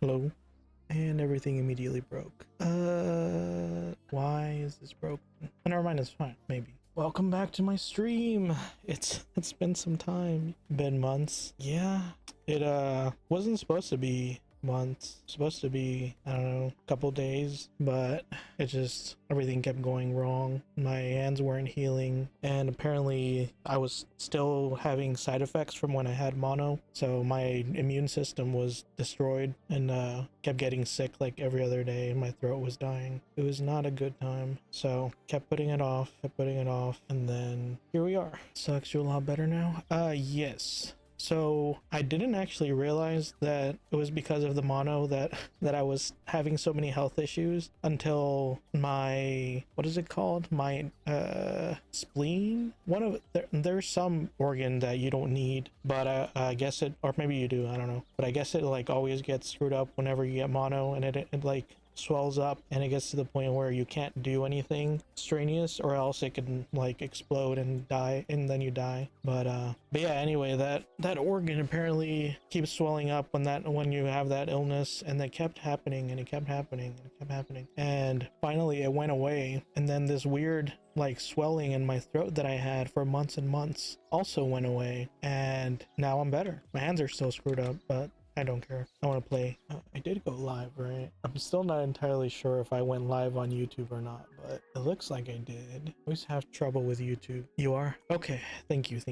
Hello. And everything immediately broke. Why is this broken? Oh, never mind, it's fine. Maybe. Welcome back to my stream. It's been some time. Been months. Yeah. It wasn't supposed to be months. Supposed to be, I don't know, a couple days, but it just everything kept going wrong. My hands weren't healing, and apparently I was still having side effects from when I had mono, so my immune system was destroyed and kept getting sick like every other day. My throat was dying. It was not a good time, so kept putting it off, and then here we are. Sucks. You a lot better now? Yes. So I didn't actually realize that it was because of the mono that I was having so many health issues until my, what is it called? My spleen? One of there's some organ that you don't need, but I guess it, or maybe you do, I don't know. But I guess it like always gets screwed up whenever you get mono, and it like swells up and it gets to the point where you can't do anything strenuous, or else it can like explode and die, and then you die. But yeah, anyway, that organ apparently keeps swelling up when you have that illness, and that kept happening, and it kept happening, and it kept happening, and finally it went away. And then this weird like swelling in my throat that I had for months and months also went away, and now I'm better. My hands are still screwed up, but I don't care. I want to play. I did go live, right? I'm still not entirely sure if I went live on YouTube or not, but it looks like I did. I always have trouble with YouTube. You are? Okay. Thank you.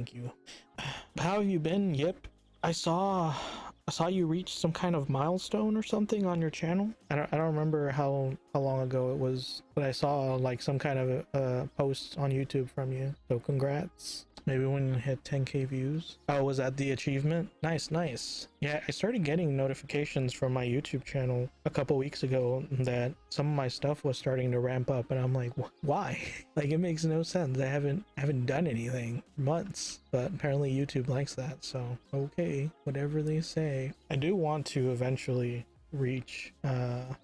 How have you been? Yep. I saw you reach some kind of milestone or something on your channel. I don't remember how long ago it was, but I saw like some kind of a post on YouTube from you. So congrats. Maybe when you hit 10k views. Oh, was that the achievement? Nice. Yeah, I started getting notifications from my YouTube channel a couple weeks ago that some of my stuff was starting to ramp up, and I'm like, why? Like, it makes no sense. I haven't done anything for months, but apparently YouTube likes that, so okay, whatever they say. I do want to eventually reach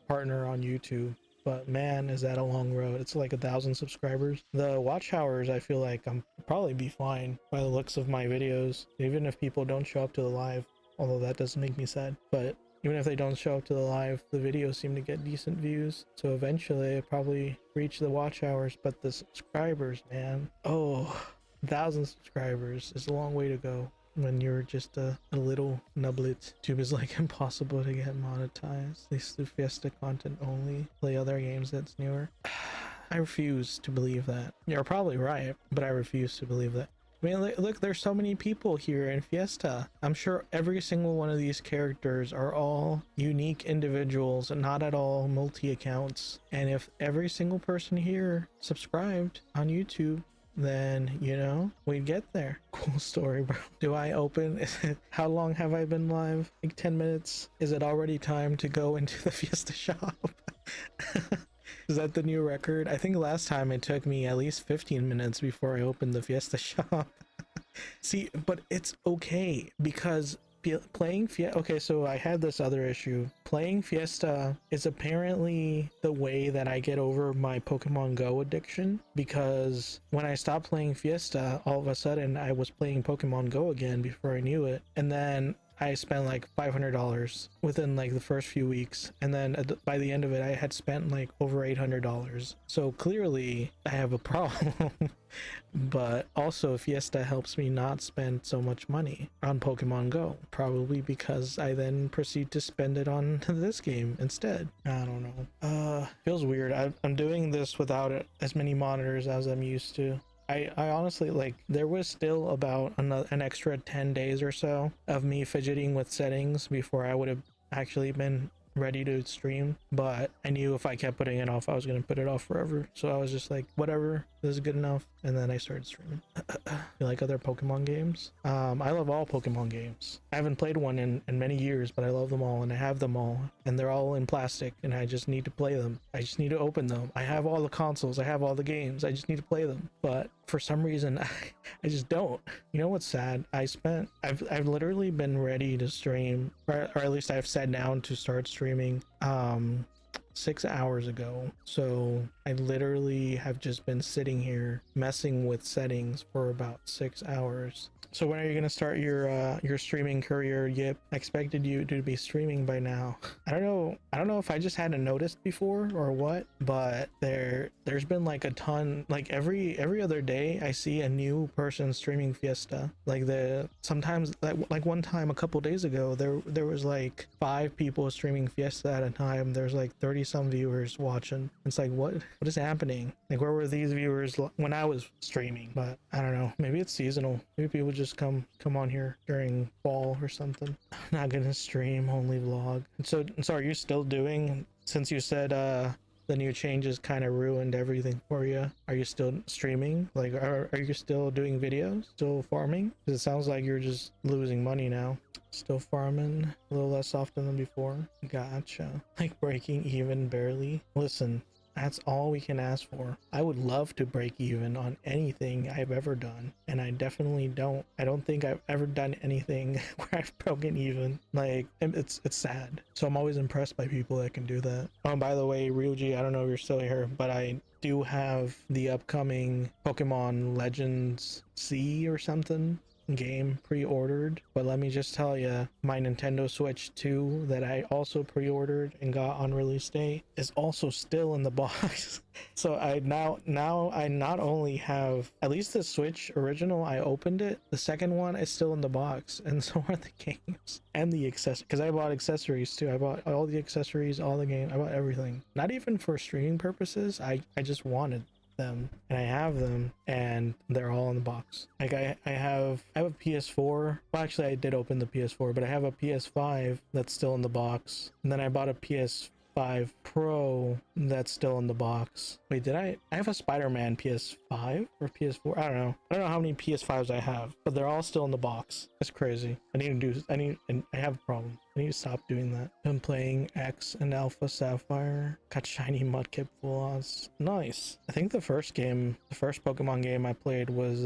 partner on YouTube, but man, is that a long road. It's like 1,000 subscribers. The watch hours, I feel like I'm probably be fine by the looks of my videos, even if people don't show up to the live, although that doesn't make me sad. But even if they don't show up to the live, the videos seem to get decent views, so eventually I probably reach the watch hours. But the subscribers, man, 1,000 subscribers is a long way to go when you're just a little nublet. YouTube is like impossible to get monetized. At least through Fiesta content only. Play other games that's newer. I refuse to believe that. You're probably right, but I refuse to believe that. I mean, look, there's so many people here in Fiesta. I'm sure every single one of these characters are all unique individuals and not at all multi-accounts. And if every single person here subscribed on YouTube, then, you know, we'd get there. Cool story, bro. Do I open? How long have I been live? Like 10 minutes? Is it already time to go into the Fiesta shop? Is that the new record? I think last time it took me at least 15 minutes before I opened the Fiesta shop. See, but it's okay because playing Fiesta, okay, so I had this other issue. Playing Fiesta is apparently the way that I get over my Pokemon Go addiction, because when I stopped playing Fiesta, all of a sudden I was playing Pokemon Go again before I knew it, and then I spent like $500 within like the first few weeks, and then by the end of it I had spent like over $800. So clearly I have a problem. But also Fiesta helps me not spend so much money on Pokemon Go, probably because I then proceed to spend it on this game instead. I don't know. Feels weird. I'm doing this without as many monitors as I'm used to. I honestly, like, there was still about an extra 10 days or so of me fidgeting with settings before I would have actually been ready to stream, but I knew if I kept putting it off, I was going to put it off forever. So I was just like, whatever, this is good enough. And then I started streaming. You like other Pokemon games? I love all Pokemon games. I haven't played one in many years, but I love them all, and I have them all, and they're all in plastic, and I just need to play them. I just need to open them. I have all the consoles, I have all the games, I just need to play them. But for some reason, I just don't. You know what's sad? I've literally been ready to stream, or at least I've sat down to start streaming 6 hours ago. So I literally have just been sitting here messing with settings for about 6 hours. So when are you gonna start your streaming career, Yip? I expected you to be streaming by now. I don't know if I just hadn't noticed before or what, but there's been like a ton, like every other day I see a new person streaming Fiesta. Like sometimes like one time a couple days ago there was like 5 people streaming Fiesta at a time. There's like 30 some viewers watching. It's like what is happening? Like where were these viewers when I was streaming? But I don't know, maybe it's seasonal. Maybe people just come on here during fall or something. I'm not gonna stream, only vlog. So are you still doing, since you said the new changes kind of ruined everything for you, are you still streaming? Like are you still doing videos, still farming? Because it sounds like you're just losing money now. Still farming a little less often than before. Gotcha. Like breaking even barely. Listen, that's all we can ask for. I would love to break even on anything I've ever done, and I definitely don't. I don't think I've ever done anything where I've broken even. Like it's sad. So I'm always impressed by people that can do that. Oh, by the way, Ryuji, I don't know if you're still here, but I do have the upcoming Pokemon Legends C or something game pre-ordered. But let me just tell you, my Nintendo Switch 2 that I also pre-ordered and got on release day is also still in the box. So I now I not only have at least the Switch original, I opened it, the second one is still in the box, and so are the games and the accessories, because I bought accessories too. I bought all the accessories, all the game, I bought everything, not even for streaming purposes. I just wanted them, and I have them, and they're all in the box. Like I have a PS4. Well, actually I did open the PS4, but I have a PS5 that's still in the box, and then I bought a PS5 Pro that's still in the box. Wait, did I have a Spider-Man PS5 or PS4? I don't know how many PS5s I have, but they're all still in the box. That's crazy. I have a problem. I need to stop doing that. I'm playing X and Alpha Sapphire. Got shiny Mudkip full-ons. Nice. I think the first Pokemon game I played was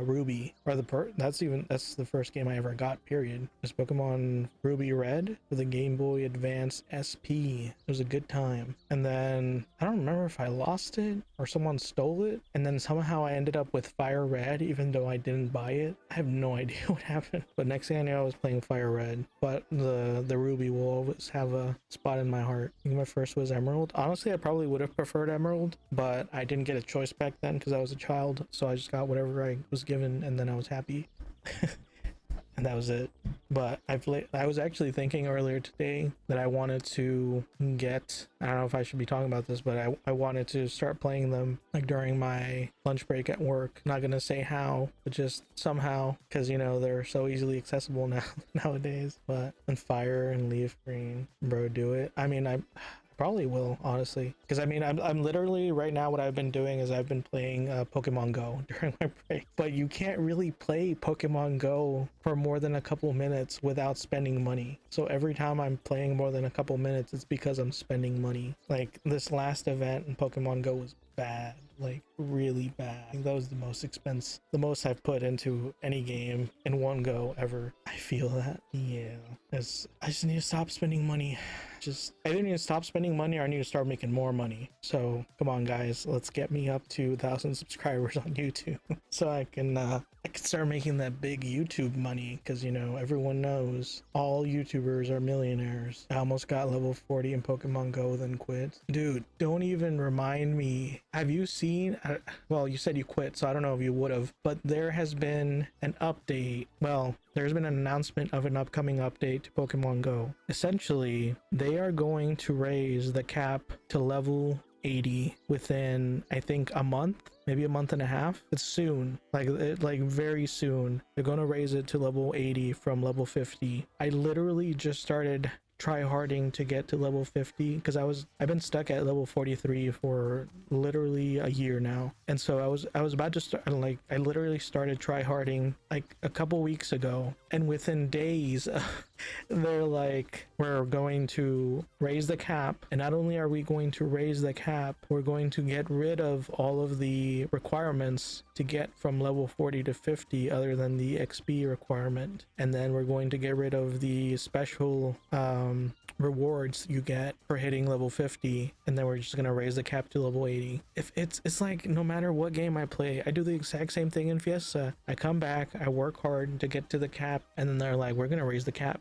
Ruby. Or that's the first game I ever got, period. It was Pokemon Ruby Red for the Game Boy Advance SP. It was a good time. And then I don't remember if I lost it or someone stole it, and then somehow I ended up with Fire Red even though I didn't buy it. I have no idea what happened. But next thing I know, I was playing Fire Red. But the Ruby will always have a spot in my heart. I think my first was Emerald. Honestly, I probably would have preferred Emerald, but I didn't get a choice back then because I was a child, so I just got whatever I was given, and then I was happy. And that was it. But I was actually thinking earlier today that I wanted to get, I don't know if I should be talking about this, but I wanted to start playing them like during my lunch break at work. Not gonna say how, but just somehow, because you know they're so easily accessible nowadays. But and Fire and Leaf Green, bro, do it. I mean, I probably will, honestly, because I mean I'm literally right now, what I've been doing is I've been playing Pokemon Go during my break. But you can't really play Pokemon Go for more than a couple minutes without spending money. So every time I'm playing more than a couple minutes, it's because I'm spending money. Like this last event in Pokemon Go was bad, like really bad. I think that was the most I've put into any game in one go ever. I feel that. Yeah, I just need to stop spending money. I either need to stop spending money or I need to start making more money. So come on guys, let's get me up to 1,000 subscribers on YouTube so I can start making that big YouTube money, because you know everyone knows all YouTubers are millionaires. I almost got level 40 in Pokemon Go, then quit. Dude, don't even remind me. Have you seen, well, you said you quit, so I don't know if you would have, but there has been an update. Well, there's been an announcement of an upcoming update to Pokemon Go. Essentially, they are going to raise the cap to level 80 within, I think, a month, maybe a month and a half. It's soon, like very soon. They're going to raise it to level 80 from level 50. I literally just started try-harding to get to level 50 because I've been stuck at level 43 for literally a year now. And so I was about to start, like I literally started try-harding like a couple weeks ago, and within days they're like, we're going to raise the cap, and not only are we going to raise the cap, we're going to get rid of all of the requirements to get from level 40 to 50 other than the XP requirement, and then we're going to get rid of the special rewards you get for hitting level 50, and then we're just gonna raise the cap to level 80. If it's like, no matter what game I play, I do the exact same thing in Fiesta. I come back, I work hard to get to the cap, and then they're like, we're gonna raise the cap.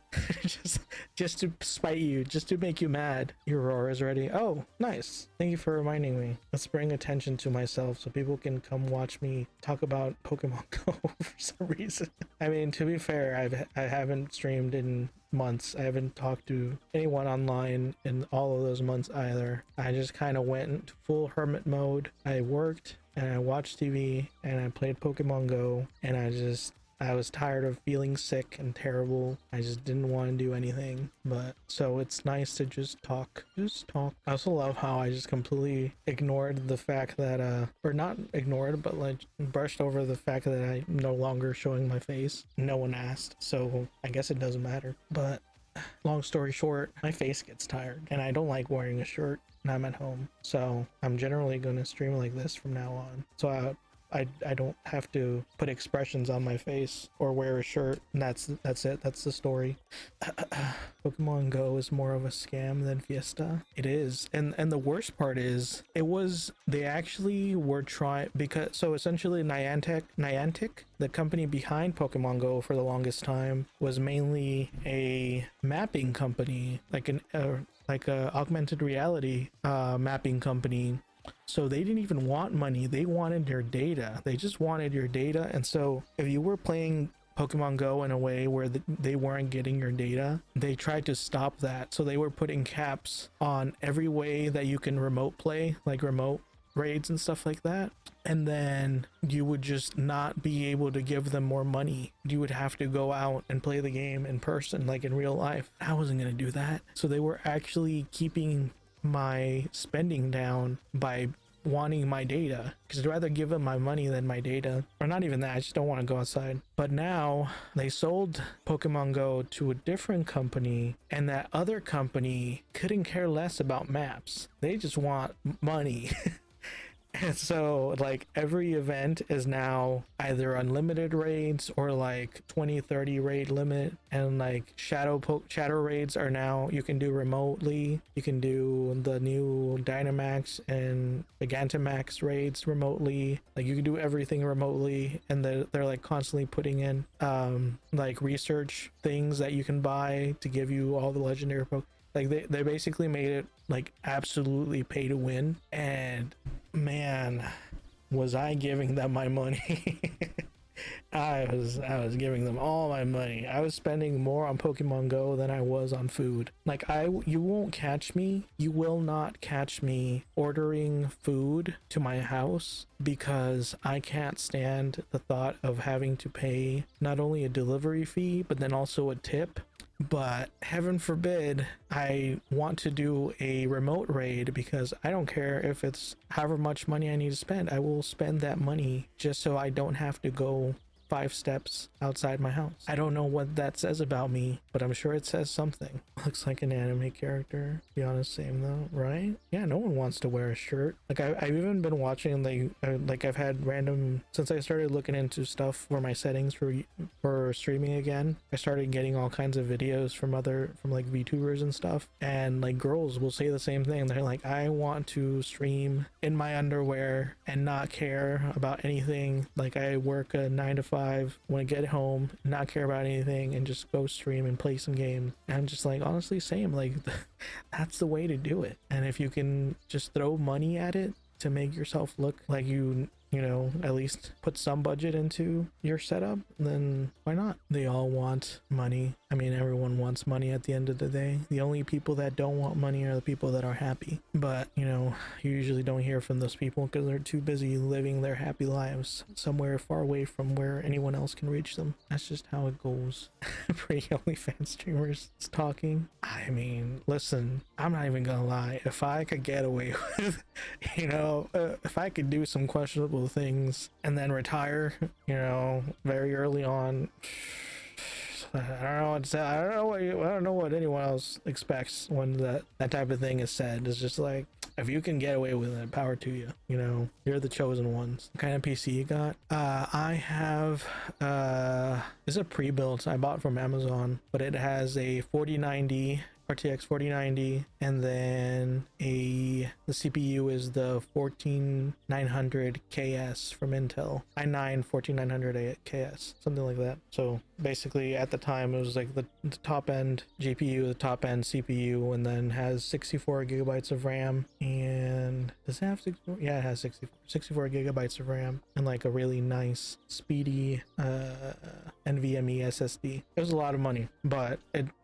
just to spite you, just to make you mad. Your roar is ready. Oh, nice, thank you for reminding me. Let's bring attention to myself so people can come watch me talk about Pokemon Go for some reason. I mean, to be fair, I haven't streamed in months. I haven't talked to anyone online in all of those months either. I just kind of went into full hermit mode. I worked and I watched TV and I played Pokemon Go, and I was tired of feeling sick and terrible. I just didn't want to do anything. But so it's nice to just talk. I also love how I just completely ignored the fact that or not ignored, but like brushed over the fact that I'm no longer showing my face. No one asked, so I guess it doesn't matter. But long story short, my face gets tired and I don't like wearing a shirt when I'm at home. So I'm generally going to stream like this from now on. So I don't have to put expressions on my face or wear a shirt, and that's it. That's the story. Pokemon Go is more of a scam than Fiesta. It is, and the worst part is they actually were trying, because so essentially Niantic, the company behind Pokemon Go for the longest time, was mainly a mapping company, like a augmented reality mapping company. So they didn't even want money, they wanted your data. They just wanted your data. And so if you were playing Pokemon Go in a way where they weren't getting your data, they tried to stop that. So they were putting caps on every way that you can remote play, like remote raids and stuff like that. And then you would just not be able to give them more money. You would have to go out and play the game in person, like in real life. I wasn't going to do that. So they were actually keeping my spending down by wanting my data, because I'd rather give them my money than my data. Or not even that, I just don't want to go outside. But now they sold Pokemon Go to a different company, and that other company couldn't care less about maps. They just want money. And so like every event is now either unlimited raids or like 20-30 raid limit, and like shadow raids are now you can do remotely. You can do the new Dynamax and Gigantamax raids remotely. Like you can do everything remotely, and they're like constantly putting in like research things that you can buy to give you all the legendary Pokemon. Like they basically made it like absolutely pay to win. And man, was I giving them my money. I was giving them all my money. I was spending more on Pokemon Go than I was on food. Like you won't catch me, you will not catch me ordering food to my house, because I can't stand the thought of having to pay not only a delivery fee but then also a tip. But heaven forbid I want to do a remote raid, because I don't care if it's however much money I need to spend. I will spend that money just so I don't have to go 5 steps outside my house. I don't know what that says about me, but I'm sure it says something. Looks like an anime character. To be honest, same though, right? Yeah, no one wants to wear a shirt. Like I've even been watching like I've had random, since I started looking into stuff for my settings for streaming again, I started getting all kinds of videos from like VTubers and stuff, and like girls will say the same thing. They're like, I want to stream in my underwear and not care about anything. Like I work a 9 to 5, want to get home, not care about anything, and just go stream and play some games. And I'm just like, honestly, same. Like that's the way to do it. And if you can just throw money at it to make yourself look like you know, at least put some budget into your setup, then why not? They all want money. I mean, everyone wants money at the end of the day. The only people that don't want money are the people that are happy. But, you know, you usually don't hear from those people because they're too busy living their happy lives somewhere far away from where anyone else can reach them. That's just how it goes. Pretty OnlyFans streamers talking. I mean, listen, I'm not even gonna lie. If I could get away with, you know, if I could do some questionable things and then retire, you know, very early on, I don't know what to say. I don't know what anyone else expects when that type of thing is said. It's just like, if you can get away with it, power to you. You know, you're the chosen ones. What kind of PC you got? I have it's a pre-built I bought from Amazon, but it has a 4090 RTX 4090, and then the CPU is the 14900 KS from Intel. i9 14900 KS, something like that. So basically at the time it was like the top end GPU, the top end CPU, and then has 64 gigabytes of RAM. And does it have 64? Yeah, it has 64 gigabytes of RAM, and like a really nice speedy NVMe SSD. It was a lot of money, but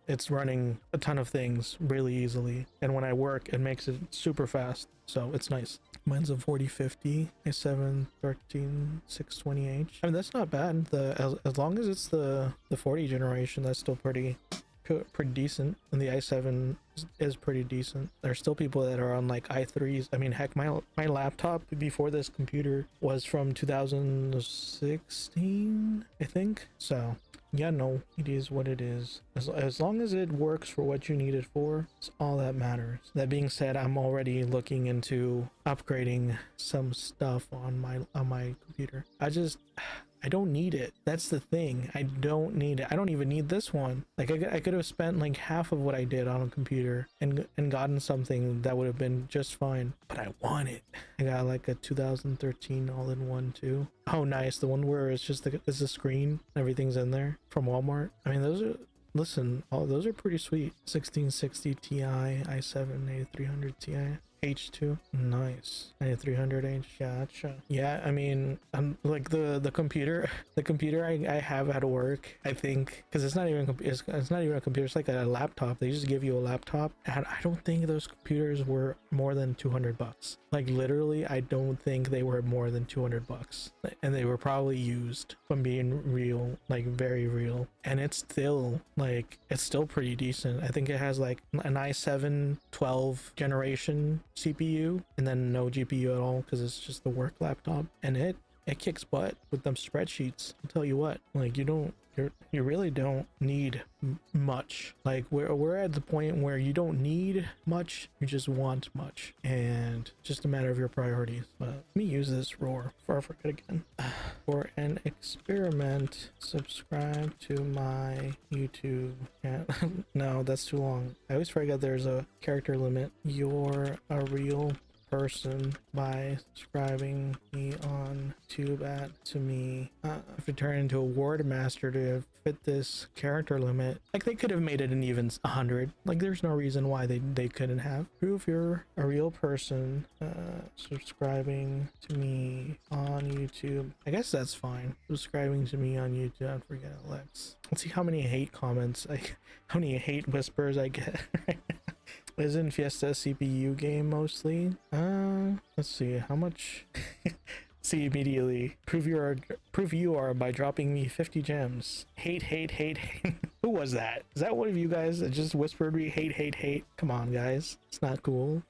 it's running a ton of things really easily, and when I work it makes it super fast, so it's nice. Mine's a 4050 i7 13620H. I mean, that's not bad. As long as it's the 40 generation, that's still pretty decent, and the i7 is pretty decent. There's still people that are on like i3s. I mean, heck, my laptop before this computer was from 2016, I think. So yeah, no, it is what it is. As long as it works for what you need it for, it's all that matters. That being said, I'm already looking into upgrading some stuff on my computer. I don't need it. That's the thing. I don't need it. I don't even need this one. Like I could have spent like half of what I did on a computer and gotten something that would have been just fine. But I want it. I got like a 2013 all-in-one too. Oh, nice. The one where it's just it's a screen. Everything's in there from Walmart. I mean, those are. Listen, those are pretty sweet. 1660 Ti, i7 8300 Ti. H2, nice. 9300H, gotcha. Yeah, I mean, I'm like the computer I have at work, I think, because it's not even a computer, it's like a laptop. They just give you a laptop, and I don't think those computers were more than $200. Like literally, I don't think they were more than $200, and they were probably used, from being real, like very real. And it's still pretty decent. I think it has like an i7 12 generation CPU, and then no GPU at all, because it's just the work laptop, and it kicks butt with them spreadsheets. I'll tell you what, like you really don't need much. Like we're at the point where you don't need much, you just want much, and just a matter of your priorities. But let me use this roar before I forget again. For an experiment, subscribe to my YouTube channel. No, that's too long. I always forget there's a character limit. You're a real person by subscribing me on tube to me. If you turn into a ward master to fit this character limit, like they could have made it an even 100. Like there's no reason why they couldn't have. Prove you're a real person, subscribing to me on YouTube. I guess that's fine. Subscribing to me on YouTube on ForgetLX. Let's see how many hate comments, how many hate whispers I get right now. Isn't Fiesta a CPU game mostly? Let's see how much. See immediately. Prove you are by dropping me 50 gems. Hate. Who was that? Is that one of you guys that just whispered me hate? Come on, guys. It's not cool.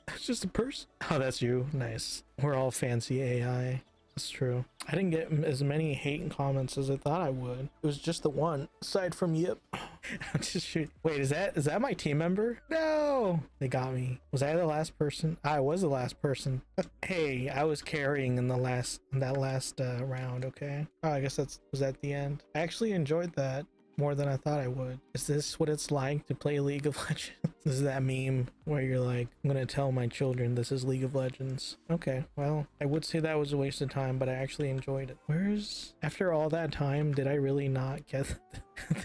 It's just a person. Oh, that's you. Nice. We're all fancy AI. That's true. I didn't get as many hate comments as I thought I would. It was just the one. Aside from yep. Just shoot. Wait, is that my team member? No, they got me. Was I the last person? I was the last person. Hey, I was carrying in that last round. Okay. Oh, I guess was that the end. I actually enjoyed that more than I thought I would. Is this what it's like to play League of Legends? This is that meme where you're like, I'm gonna tell my children this is League of Legends. Okay, well, I would say that was a waste of time, but I actually enjoyed it. After all that time, did I really not get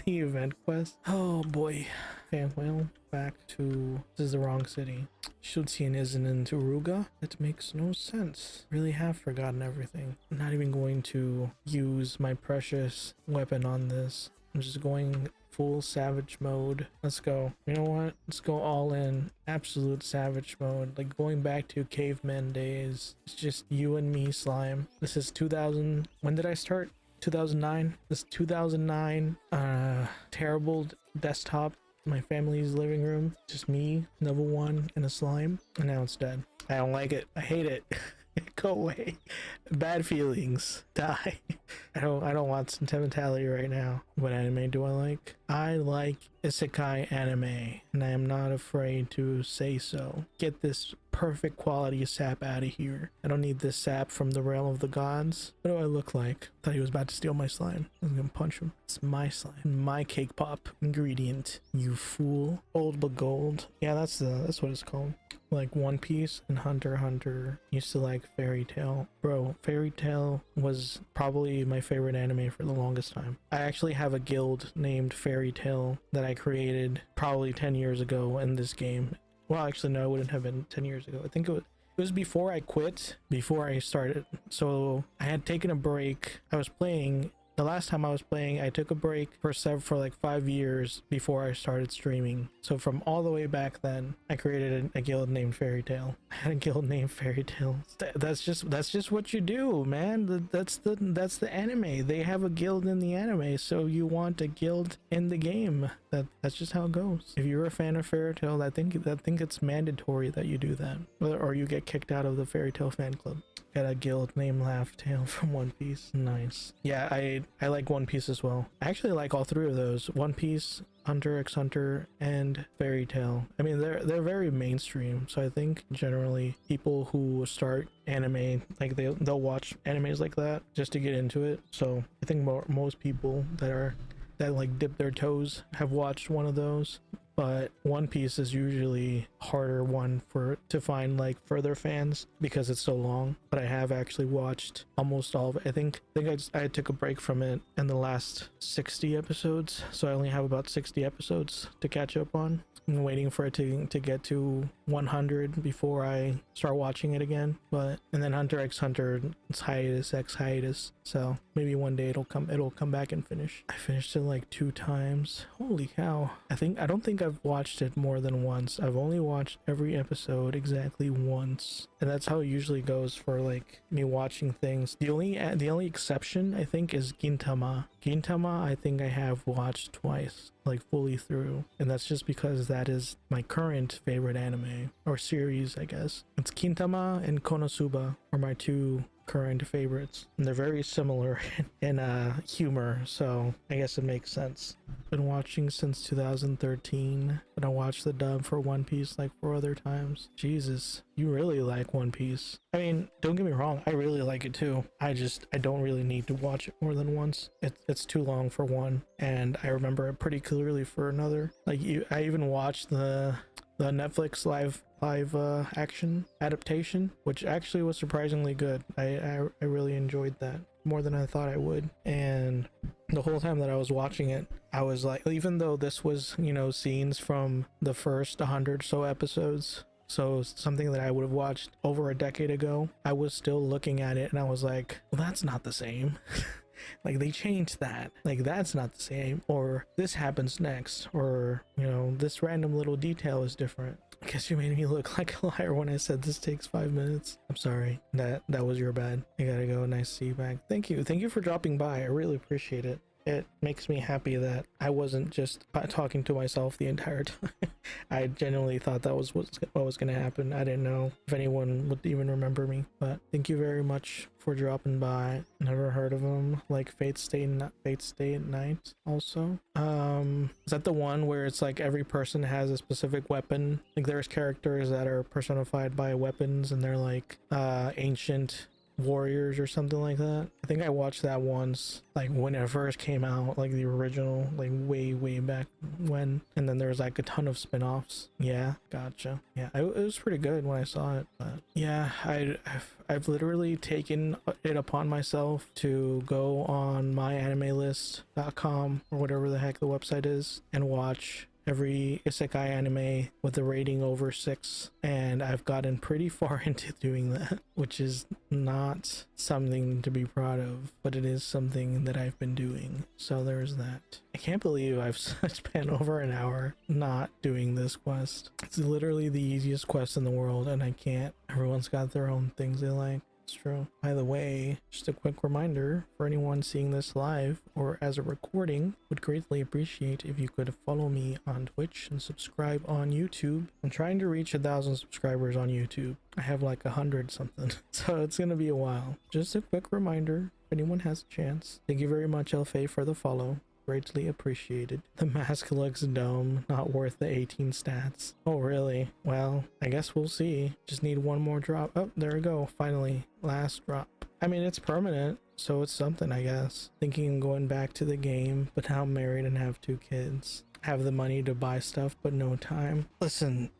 the event quest? Oh boy. Okay, well, back to, this is the wrong city. Shutsien isn't in Turuga? That makes no sense. Really have forgotten everything. I'm not even going to use my precious weapon on this. I'm just going full savage mode. Let's go. You know what? Let's go all in. Absolute savage mode. Like going back to caveman days. It's just you and me, slime. This is 2000. When did I start? 2009. This 2009 terrible desktop. My family's living room. Just me, level 1, and a slime. And now it's dead. I don't like it. I hate it. Go away. Bad feelings. Die. I don't want sentimentality right now. What anime do I like? I like isekai anime, and I am not afraid to say so. Get this perfect quality sap out of here. I don't need this sap from the realm of the gods. What do I look like? Thought he was about to steal my slime. I was gonna punch him. It's my slime, my cake pop ingredient, you fool. Old but gold. Yeah, that's what it's called. Like One Piece and Hunter x Hunter. Used to like Fairy Tail. Bro, Fairy Tail was probably my favorite anime for the longest time. I actually have a guild named Fairy Tail that I created probably 10 years ago in this game. Well, actually, no, it wouldn't have been 10 years ago. I think it was before I quit, before I started. So I had taken a break. I was playing. The last time I was playing, I took a break for like 5 years before I started streaming. So from all the way back then, I created a guild named Fairy Tail. I had a guild named Fairy Tail. That's just what you do, man. That's the anime. They have a guild in the anime, so you want a guild in the game. That's just how it goes. If you're a fan of Fairy Tail, I think it's mandatory that you do that, or you get kicked out of the Fairy Tail fan club. Got a guild named Laugh Tale from One Piece. Nice. Yeah, I like One Piece as well. I actually like all three of those. One Piece, Hunter x Hunter, and Fairy Tail. I mean, they're very mainstream, so I think generally people who start anime, like they'll watch animes like that just to get into it. So I think most people that like dip their toes have watched one of those. But One Piece is usually harder one to find like further fans because it's so long. But I have actually watched almost all of it. I think I took a break from it in the last 60 episodes, so I only have about 60 episodes to catch up on. I'm waiting for it to get to 100 before I start watching it again. And then Hunter x Hunter, it's hiatus x hiatus, so maybe one day it'll come back and finish. I finished it like 2 times. Holy cow. I don't think I've watched it more than once. I've only watched every episode exactly once, and that's how it usually goes for like me watching things. The only exception I think is Gintama. I think I have watched twice, like fully through, and that's just because that is my current favorite anime or series, I guess. It's Gintama and Konosuba are my 2 current favorites, and they're very similar in humor, so I guess it makes sense. Been watching since 2013, and I watched the dub for One Piece like 4 other times. Jesus, you really like One Piece. I mean, don't get me wrong, I really like it too. I don't really need to watch it more than once. It's too long for one, and I remember it pretty clearly for another. Like I even watched the Netflix live action adaptation, which actually was surprisingly good. I really enjoyed that more than I thought I would. And the whole time that I was watching it, I was like, even though this was, scenes from the first 100 so episodes, so something that I would have watched over a decade ago, I was still looking at it and I was like, well, that's not the same. Like, they changed that. Like, that's not the same. Or this happens next. Or, this random little detail is different. I guess you made me look like a liar when I said this takes 5 minutes. I'm sorry. That was your bad. I gotta go. Nice to see you back. Thank you. Thank you for dropping by. I really appreciate it. It makes me happy that I wasn't just talking to myself the entire time. I genuinely thought that was what was going to happen. I didn't know if anyone would even remember me, but thank you very much for dropping by. Never heard of them. Like Fate Stay at Night also. Is that the one where it's like every person has a specific weapon? Like there's characters that are personified by weapons and they're like ancient warriors or something like that. I think I watched that once, like when it first came out, like the original, like way back when, and then there was like a ton of spin-offs. Yeah, gotcha. Yeah, it was pretty good when I saw it. But yeah, I've literally taken it upon myself to go on myanimélist.com or whatever the heck the website is and watch every isekai anime with a rating over 6, and I've gotten pretty far into doing that, which is not something to be proud of, but it is something that I've been doing. So there's that. I can't believe I've spent over an hour not doing this quest. It's literally the easiest quest in the world, and I can't. Everyone's got their own things they like. It's true. By the way, just a quick reminder for anyone seeing this live or as a recording, would greatly appreciate if you could follow me on Twitch and subscribe on YouTube. I'm trying to reach 1,000 subscribers on YouTube. I have like 100 something, so it's gonna be a while. Just a quick reminder if anyone has a chance. Thank you very much, Elfay, for the follow. greatly appreciated. The mask looks dumb, not worth the 18 stats. Oh really? Well, I guess we'll see. Just need one more drop. Oh, there we go, finally, last drop. I mean, it's permanent, so it's something, I guess. Thinking of going back to the game, but now I'm married and have 2 kids. Have the money to buy stuff, but no time. Listen,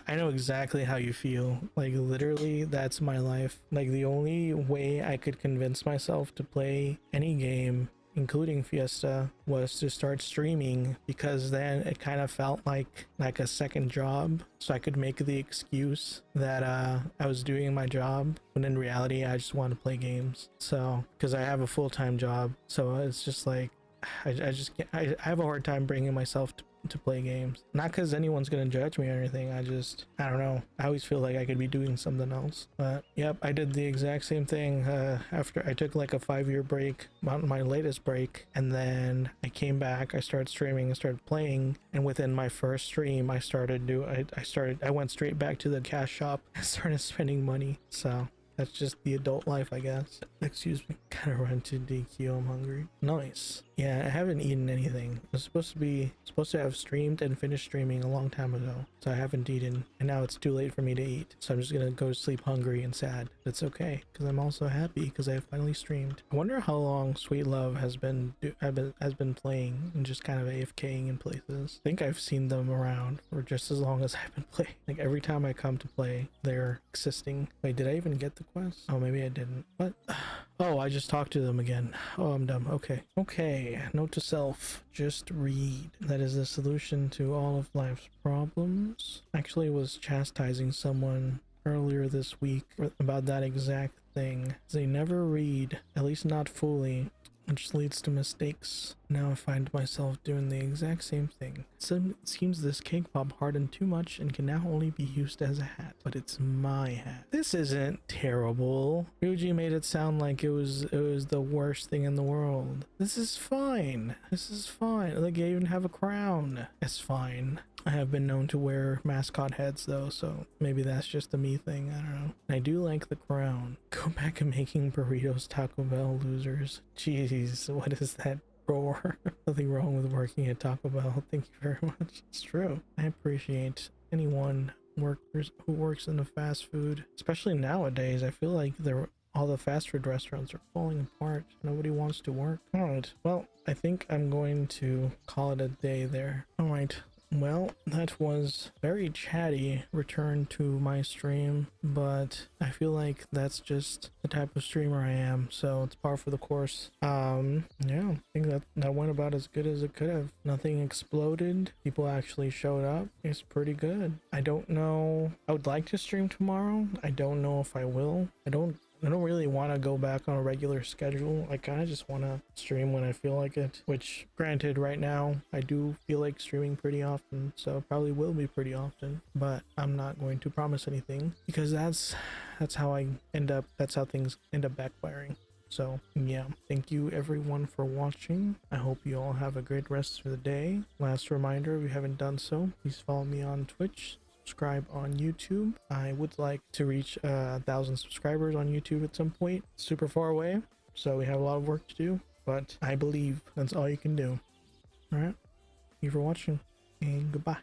I know exactly how you feel. Like, literally, that's my life. Like, the only way I could convince myself to play any game, including Fiesta, was to start streaming, because then it kind of felt like a second job, so I could make the excuse that I was doing my job, when in reality I just want to play games. So because I have a full-time job, so it's just like I just can't, I have a hard time bringing myself to play games. Not because anyone's gonna judge me or anything, I don't know, I always feel like I could be doing something else. But yep, I did the exact same thing after I took like a 5-year break, my latest break, and then I came back, I started streaming, I started playing, and within my first stream I went straight back to the cash shop and started spending money. So that's just the adult life, I guess. Excuse me. Gotta run to DQ, I'm hungry. Nice. Yeah, I haven't eaten anything. I was supposed to have streamed and finished streaming a long time ago, so I haven't eaten, and now it's too late for me to eat. So I'm just gonna go to sleep hungry and sad. It's okay, because I'm also happy because I have finally streamed. I wonder how long Sweet Love has been playing and just kind of AFKing in places. I think I've seen them around for just as long as I've been playing. Like, every time I come to play, they're existing. Wait, did I even get the quest? Oh, maybe I didn't. What? Oh, I just talked to them again. Oh, I'm dumb. Okay, note to self, just read. That is the solution to all of life's problems. Actually was chastising someone earlier this week about that exact thing. They never read, at least not fully, which leads to mistakes. Now I find myself doing the exact same thing. It seems this cake pop hardened too much and can now only be used as a hat, but it's my hat. This isn't terrible. Ryuji made it sound like it was the worst thing in the world. This is fine. This is fine. Like, I even have a crown. It's fine. I have been known to wear mascot heads though, so maybe that's just a me thing, I don't know. I do like the crown. Go back and making burritos, Taco Bell losers. Jeez, what is that roar? Nothing wrong with working at Taco Bell. Thank you very much. It's true. I appreciate anyone who works in the fast food, especially nowadays. I feel like all the fast food restaurants are falling apart. Nobody wants to work. All right, well, I think I'm going to call it a day there. All right. Well, that was very chatty return to my stream, but I feel like that's just the type of streamer I am, so it's par for the course. Yeah, I think that went about as good as it could have. Nothing exploded. People actually showed up. It's pretty good. I don't know. I would like to stream tomorrow. I don't know if I will. I don't really want to go back on a regular schedule. I kind of just want to stream when I feel like it, which granted right now I do feel like streaming pretty often, so probably will be pretty often, but I'm not going to promise anything because that's how things end up backfiring. So yeah, thank you everyone for watching. I hope you all have a great rest of the day. Last reminder, if you haven't done so, please follow me on Twitch, subscribe on YouTube. I would like to reach 1,000 subscribers on YouTube at some point. Super far away, so we have a lot of work to do, but I believe that's all you can do. All right, thank you for watching, and goodbye.